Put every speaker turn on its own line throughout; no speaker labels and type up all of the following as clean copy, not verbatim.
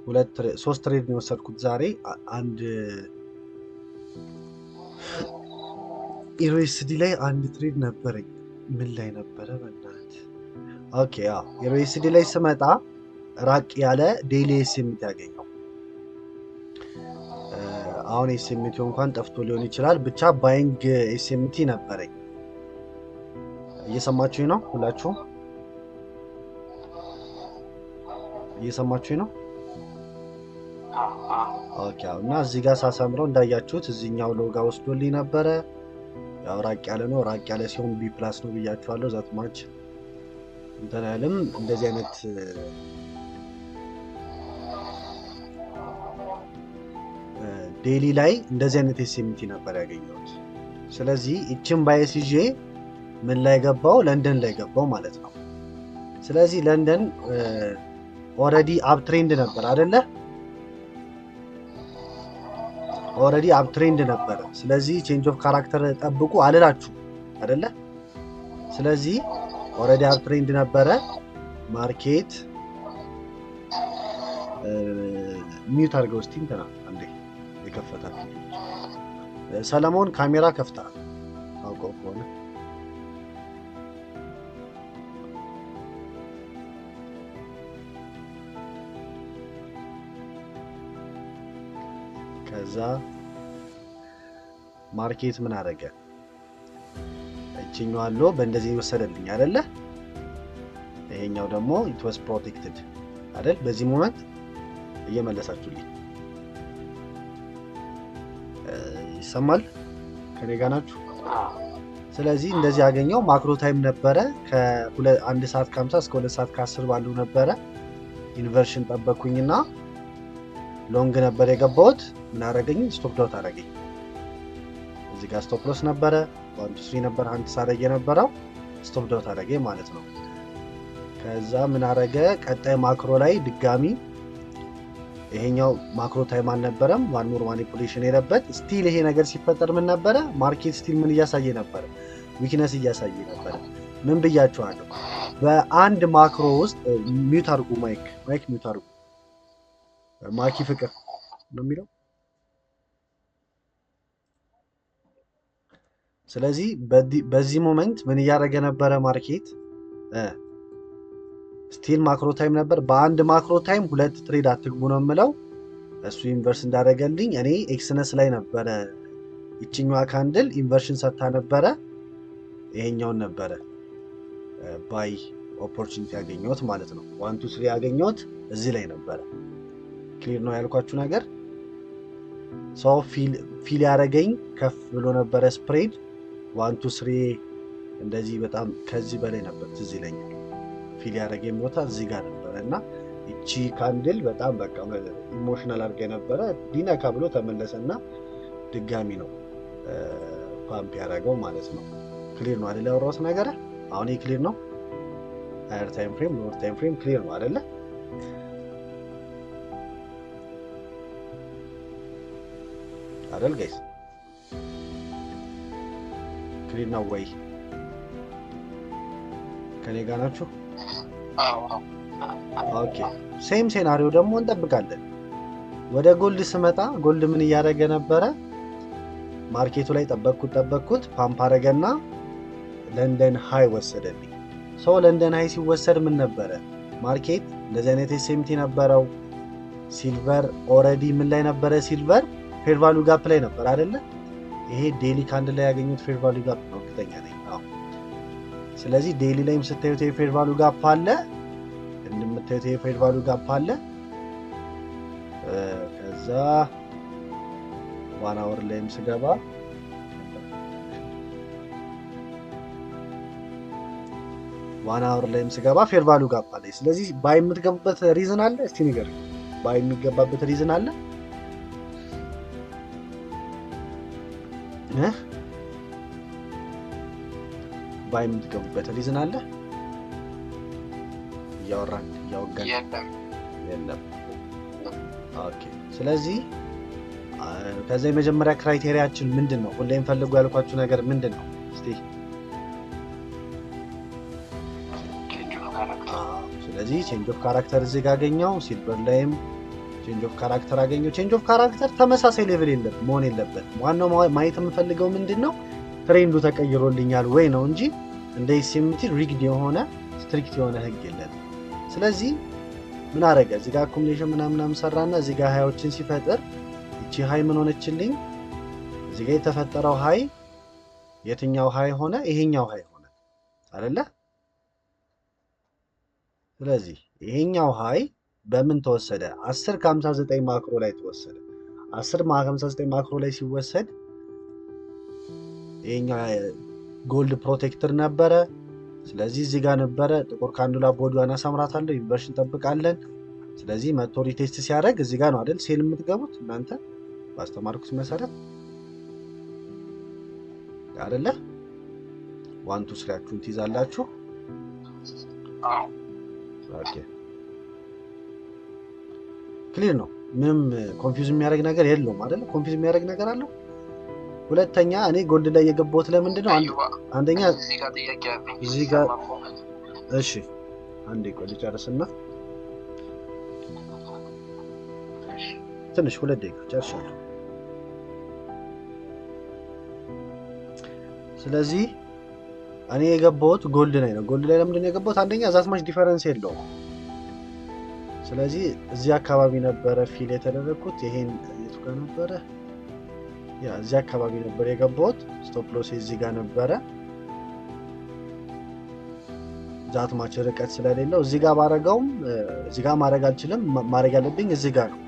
ሶስት ትሬድ ነው የወሰድኩት ዛሬ። አንድ ዩኤስዲ ላይ አንድ ትሬድ ነበረኝ። ምን ላይ ነበረ በእናት? ኦኬ አዎ ዩኤስዲ ላይ ስመጣ ራቅ ያለ ዴይሊ ኤስኤምቲ ያገኘው። አሁን ኤስኤምቲ እንኳን ጠፍቶ ሊሆን ይችላል። ብቻ ባይንግ ኤስኤምቲ ነበረኝ። እየሰማችሁኝ ነው ሁላችሁም? እየሰማችሁኝ ነው? ኦኬ አዎ። እና እዚህ ጋር ሳሰምረው እንዳያችሁት እዚህኛው ሎጋ ወስዶልኝ ነበረ። ያው ራቅ ያለ ነው። ራቅ ያለ ሲሆን ቢ ፕላስ ነው ብያችኋለሁ። ዛት ማች እንትን አይልም። እንደዚህ አይነት ዴይሊ ላይ እንደዚህ አይነት ኤስኤምቲ ነበር ያገኘሁት። ስለዚህ እችን ባየስ ይዤ ምን ላይ ገባው? ለንደን ላይ ገባው ማለት ነው። ስለዚህ ለንደን ኦልሬዲ አፕ ትሬንድ ነበር አይደለ? ኦልሬዲ አፕ ትሬንድ ነበር። ስለዚህ ቼንጅ ኦፍ ካራክተር ጠብቁ አልላችሁ አይደለ? ስለዚህ ኦልሬዲ አፕ ትሬንድ ነበረ። ማርኬት ሚዩት አድርገው እስቲ እንትና አንዴ የከፈታል ሰለሞን ካሜራ ከፍታ አውቀው ከሆነ ከዛ ማርኬት ምን አደረገ? እቺኛው አሎ በእንደዚህ ይወሰደልኝ አይደለ? ይሄኛው ደግሞ it was protected አይደል? በዚህ ሞመንት እየመለሳችሁልኝ ይሰማል? ከኔ ጋር ናችሁ? ስለዚህ እንደዚህ ያገኘው ማክሮ ታይም ነበረ። ከ1 ሰዓት ከ50 እስከ 2 ሰዓት ከ10 ባለው ነበረ። ኢንቨርሽን ጠበቅኩኝና ሎንግ ነበር የገባሁት። ምን አደረገኝ? ስቶፕ ዳውት አደረገኝ። እዚህ ጋር ስቶፕ ሎስ ነበረ 1 2 3 ነበር አንድ ሳረግ የነበረው ስቶፕ ዳውት አደረገኝ ማለት ነው። ከዛ ምን አደረገ? ቀጣይ ማክሮ ላይ ድጋሚ ይሄኛው ማክሮ ታይም አልነበረም፣ ዋን ሞር ማኒፑሌሽን የለበት። ስቲል ይሄ ነገር ሲፈጠር ምን ነበረ? ማርኬት ስቲል ምን እያሳየ ነበረ? ዊክነስ እያሳየ ነበረ። ምን ብያችኋለሁ? በአንድ ማክሮ ውስጥ ሚዩት አድርጉ፣ ማይክ ሚዩት አድርጉ። ማኪ ፍቅር ነው የሚለው። ስለዚህ በዚህ ሞመንት ምን እያደረገ ነበረ? ማርኬት ስቲል ማክሮ ታይም ነበር። በአንድ ማክሮ ታይም ሁለት ትሬድ አትግቡ ነው የምለው። እሱ ኢንቨርስ እንዳደረገልኝ እኔ ኤክስነስ ላይ ነበረ። ይችኛዋ ካንድል ኢንቨርሽን ሰጥታ ነበረ። ይሄኛውን ነበረ ባይ ኦፖርቹኒቲ ያገኘሁት ማለት ነው። 1 2 3 ያገኘሁት እዚህ ላይ ነበረ። ክሊር ነው ያልኳችሁ ነገር። ሰው ፊል ያደረገኝ ከፍ ብሎ ነበረ ስፕሬድ 1 2 3 እንደዚህ በጣም ከዚህ በላይ ነበር። ትዝ ይለኛል ፊል ያደረገኝ ቦታ እዚህ ጋር ነበረ እና እቺ ካንድል በጣም በቃ ኢሞሽናል አድርጌ ነበረ። ዲነካ ብሎ ተመለሰና ድጋሚ ነው ፓምፕ ያደረገው ማለት ነው። ክሊር ነው አይደል ያወራሁት ነገር? አሁን ይሄ ክሊር ነው። ሃየር ታይም ፍሬም ሎወር ታይም ፍሬም ክሊር ነው አይደለ? አይደል ጋይስ? ክሊር ነው ወይ? ከኔ ጋር ናችሁ? ኦኬ። ሴም ሴናሪዮ ደግሞ እንጠብቃለን። ወደ ጎልድ ስመጣ ጎልድ ምን እያደረገ ነበረ? ማርኬቱ ላይ ጠበቅኩት ፓምፕ አደረገና ለንደን ሃይ ወሰደልኝ። ሰው ለንደን ሃይ ሲወሰድ ምን ነበረ? ማርኬት እንደዚህ አይነት ኤስኤምቲ ነበረው። ሲልቨር ኦልሬዲ ምን ላይ ነበረ? ሲልቨር ፌር ቫልዩ ጋፕ ላይ ነበር አይደለ? ይሄ ዴይሊ ካንድል ላይ ያገኙት ፌር ቫልዩ ጋፕ ነው እርግጠኛ ነኝ። ስለዚህ ዴይሊ ላይም ስታዩት የፌር ቫልዩ ጋፕ አለ፣ እንደምታዩት የፌር ቫልዩ ጋፕ አለ። ከዛ ዋን አወር ላይም ስገባ ፌር ቫልዩ ጋፕ አለ። ስለዚህ ባይ የምትገቡበት ሪዝን አለ። እስቲ ንገሩኝ፣ ባይ የሚገባበት ሪዝን አለ? ባይ የምትገቡበት ሪዝን አለ? እያወራን እያወጋን የለም። ኦኬ። ስለዚህ ከዛ የመጀመሪያ ክራይቴሪያችን ምንድን ነው? ሁሌም ፈልጉ ያልኳችሁ ነገር ምንድን ነው? እስቲ ስለዚህ ቼንጅ ኦፍ ካራክተር እዚህ ጋር አገኘው። ሲልቨር ላይም ቼንጅ ኦፍ ካራክተር አገኘው። ቼንጅ ኦፍ ካራክተር ተመሳሳይ ሌቭል መሆን የለበትም። ዋናው ማየት የምፈልገው ምንድነው ትሬንዱ ተቀይሮልኛል ወይ ነው እንጂ እንደ ኤስኤምቲ ሪግድ የሆነ ስትሪክት የሆነ ህግ የለንም። ስለዚህ ምን አረገ እዚህ ጋር አኩሙሌሽን ምናምን ሰራና እዚህ ጋር ሃዮችን ሲፈጥር እቺ ሃይ ምን ሆነችልኝ? እዚህ ጋር የተፈጠረው ሃይ የትኛው ሃይ ሆነ? ይሄኛው ሃይ ሆነ አይደለ? ስለዚህ ይሄኛው ሃይ በምን ተወሰደ? 10 ከ59 ማክሮ ላይ ተወሰደ። 10 ከ59 ማክሮ ላይ ሲወሰድ ይሄኛው ጎልድ ፕሮቴክተር ነበረ። ስለዚህ እዚህ ጋር ነበረ ጥቁር ካንዱላ ቦዲዋን አሳምራታለሁ። ኢንቨርሽን እንጠብቃለን። ስለዚህ መቶ ሪቴስት ሲያደርግ እዚህ ጋር ነው አይደል ሴል የምትገቡት እናንተ ባስተማርኩት መሰረት አይደለ? 1 2 3 ትይዛላችሁ። ኦኬ ክሊር ነው። ምንም ኮንፊውዝ የሚያደርግ ነገር የለውም አይደል? ኮንፊውዝ የሚያደርግ ነገር አለው? ሁለተኛ እኔ ጎልድ ላይ የገባሁት ለምንድን ነው? አንደኛ እዚህ ጋር እሺ አንዴ ቆይ ልጨርስና ትንሽ 2 ደቂቃ ጨርሻለሁ። ስለዚህ እኔ የገባሁት ጎልድ ላይ ነው። ጎልድ ላይ ለምንድን ነው የገባሁት? አንደኛ ዛት ማች ዲፈረንስ የለውም። ስለዚህ እዚህ አካባቢ ነበረ ፊል የተደረኩት። ይሄን የቱ ጋር ነበረ? ያ እዚህ አካባቢ ነበር የገባሁት። ስቶፕ ሎስ እዚህ ጋር ነበረ። ዛት ማች ርቀት ስለሌለው እዚህ ጋር ባረጋውም እዚህ ጋር ማድረግ አልችልም። ማድረግ ያለብኝ እዚህ ጋር ነው።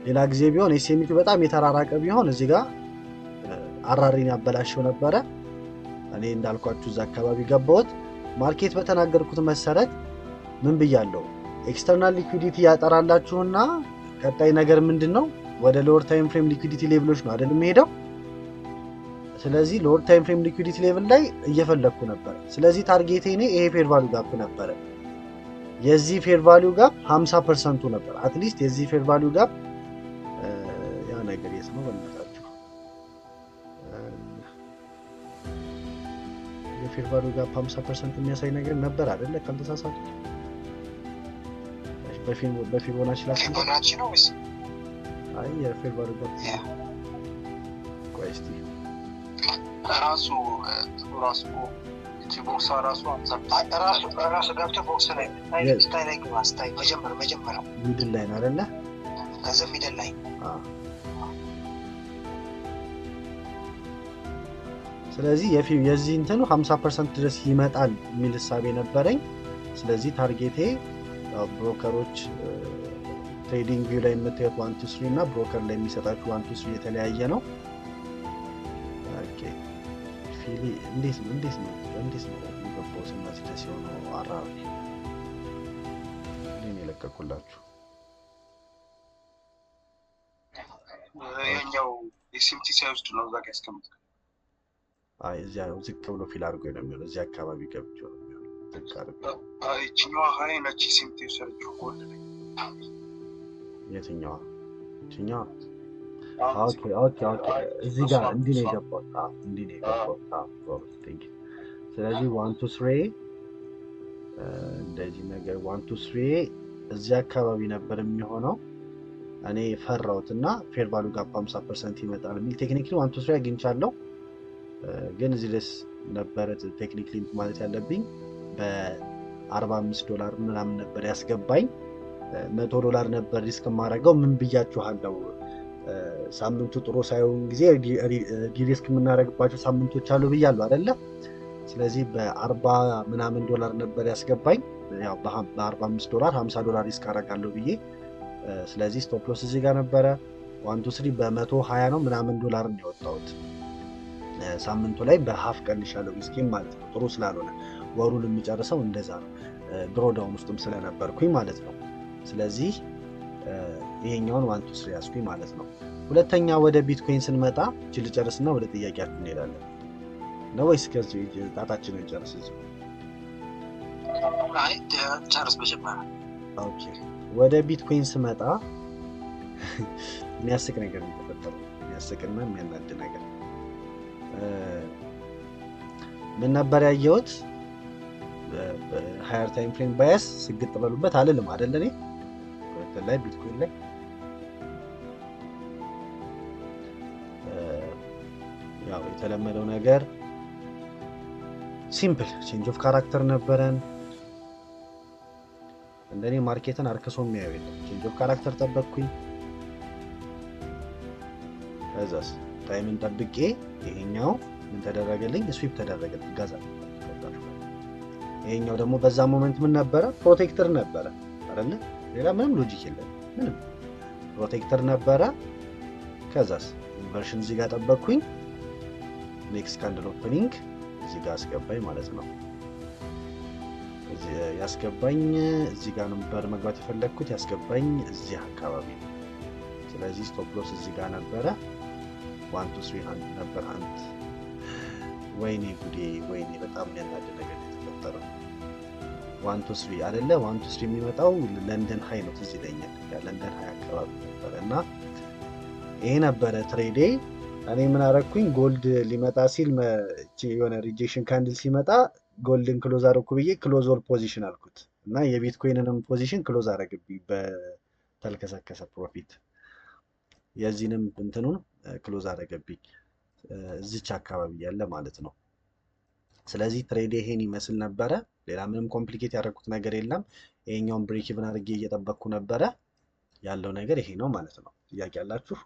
ሌላ ጊዜ ቢሆን ኤስኤምቲ በጣም የተራራቀ ቢሆን እዚህ ጋር አራሪን ያበላሸው ነበረ። እኔ እንዳልኳችሁ እዛ አካባቢ ገባሁት። ማርኬት በተናገርኩት መሰረት ምን ብያለሁ? ኤክስተርናል ሊኩዊዲቲ ያጠራላችሁና ቀጣይ ነገር ምንድነው? ወደ ሎወር ታይም ፍሬም ሊኩዊዲቲ ሌቭሎች ነው አይደል የሚሄደው። ስለዚህ ሎወር ታይም ፍሬም ሊኩዊዲቲ ሌቭል ላይ እየፈለኩ ነበር። ስለዚህ ታርጌቴ እኔ ይሄ ፌር ቫልዩ ጋፕ ነበረ። የዚህ ፌር ቫልዩ ጋፕ 50% ነበር። አትሊስት የዚህ ፌር ቫልዩ ጋፕ ያ ነገር የት ነው በእናታችሁ? የፌር ቫልዩ ጋፕ 50% የሚያሳይ ነገር ነበር አይደለ? ካልተሳሳቱ በፊቦናቺ ነው ወይስ አይ የፌር ቫልዩ ጋፕ ቆይ እስቲ ራሱ እቺ ቦክስ ራሱ ገብቶ ቦክስ ላይ ስታይ ላይ ግባ ስታይ መጀመሪያ ሚድል ላይ ነው አይደለ? ከዛ ሚድል ላይ ስለዚህ የዚህ እንትኑ 50% ድረስ ይመጣል የሚል ሐሳብ ነበረኝ። ስለዚህ ታርጌቴ ብሮከሮች ትሬዲንግ ቪው ላይ የምታዩት 1 2 3 እና ብሮከር ላይ የሚሰጣችሁ 1 2 3 የተለያየ ነው። ኦኬ ፊሊ እንዴት ነው የሚገባው? ስናዚህ ደስ የሆነው አራሪ እኔ የለቀኩላችሁ
ያኛው የሲምቲ ሳይወስድ ነው እዛ ጋር ያስቀምጣል።
አይ እዚያ ነው ዝቅ ብሎ ፊል አድርጎ ነው የሚሆነው። እዚያ አካባቢ ገብቶ ነው የሚሆነው። ዝቅ አድርጎ
እቺኛዋ ሃይ ነች ሲምቲ ወሰደችው ጎልድ ላይ
የትኛዋ? ኦኬ እዚህ ጋር እንዲህ ነው የገባው። ስለዚህ 1 2 3 እንደዚህ ነገር 1 2 3 እዚህ አካባቢ ነበር የሚሆነው። እኔ ፈራሁትና ፌር ቫልዩ ጋፕ 50% ይመጣል የሚል ቴክኒካሊ 1 2 3 አግኝቻለሁ። ግን እዚህ ድረስ ነበረ ቴክኒካሊ ማለት ያለብኝ በ$45 ምናምን ነበር ያስገባኝ። $100 ነበር ሪስክ ማድረገው። ምን ብያችኋለሁ? ሳምንቱ ጥሩ ሳይሆን ጊዜ ዲሪስክ የምናደርግባቸው ሳምንቶች አሉ ብያለሁ አይደለ? ስለዚህ በ$40 ምናምን ነበር ያስገባኝ። ያው በ$45 $50 ሪስክ አደርጋለሁ ብዬ ስለዚህ ስቶፕ ሎስ እዚህ ጋር ነበረ። 1 2 3 በ$120 ነው ምናምን ዶላር ነው የወጣሁት። ሳምንቱ ላይ በሃፍ ቀንሻለሁ ሪስኬም ማለት ነው። ጥሩ ስላልሆነ ወሩን የሚጨርሰው እንደዛ ነው። ድሮዳውን ውስጥም ስለነበርኩኝ ማለት ነው። ስለዚህ ይሄኛውን 1 2 3 ያስኩኝ ማለት ነው። ሁለተኛ ወደ ቢትኮይን ስንመጣ እቺ ልጨርስና ወደ ጥያቄያችሁ እንሄዳለን ነው ወይስ ከዚህ ጣጣችንን ጨርስ? እዚህ
አይ ጨርስ መጀመሪያ።
ኦኬ ወደ ቢትኮይን ስመጣ የሚያስቅ ነገር ነው የተፈጠረው። የሚያስቅና የሚያናድ ነገር ምን ነበር ያየሁት? ሃየር ታይም ፍሬም ባያስ ስግጥ በሉበት አልልም አይደል? እኔ በተለይ ቢትኮይን ላይ ያው የተለመደው ነገር ሲምፕል ቼንጅ ኦፍ ካራክተር ነበረን። እንደኔ ማርኬትን አርክሶ የሚያየው የለም። ቼንጅ ኦፍ ካራክተር ጠበቅኩኝ። ከዛስ ታይምን ጠብቄ ይሄኛው ምን ተደረገልኝ? ስዊፕ ተደረገልኝ። ጋዛ ይሄኛው ደግሞ በዛ ሞመንት ምን ነበረ? ፕሮቴክተር ነበረ አይደል? ሌላ ምንም ሎጂክ የለም። ምንም ፕሮቴክተር ነበረ። ከዛስ ኢንቨርሽን እዚህ ጋር ጠበቅኩኝ። ኔክስት ካንድል ኦፕኒንግ እዚህ ጋር አስገባኝ ማለት ነው። እዚህ ያስገባኝ እዚህ ጋር ነበር መግባት የፈለግኩት፣ ያስገባኝ እዚህ አካባቢ ነው። ስለዚህ ስቶፕ ሎስ እዚህ ጋር ነበረ። 1 2 3 አንድ ነበር። አንድ ወይኔ ጉዴ፣ ወይኔ በጣም የሚያናድ ነገር የተፈጠረው። 1 2 3 አይደለ? 1 2 3 የሚመጣው ለንደን ሃይ ነው። ትዝ ይለኛል ለንደን ሃይ አካባቢ ነበረ እና ይሄ ነበረ ትሬዴ። እኔ ምን አደረኩኝ? ጎልድ ሊመጣ ሲል የሆነ ሪጀክሽን ካንድል ሲመጣ ጎልድን ክሎዝ አደረኩ ብዬ ክሎዝ ኦል ፖዚሽን አልኩት እና የቢትኮይንንም ፖዚሽን ክሎዝ አደረግብኝ በተልከሰከሰ ፕሮፊት። የዚህንም እንትኑን ክሎዝ አደረገብኝ እዚች አካባቢ ያለ ማለት ነው። ስለዚህ ትሬድ ይሄን ይመስል ነበረ። ሌላ ምንም ኮምፕሊኬት ያደረኩት ነገር የለም። ይሄኛውን ብሬክ ኢቭን አድርጌ እየጠበቅኩ ነበረ። ያለው ነገር ይሄ ነው ማለት ነው። ጥያቄ አላችሁ?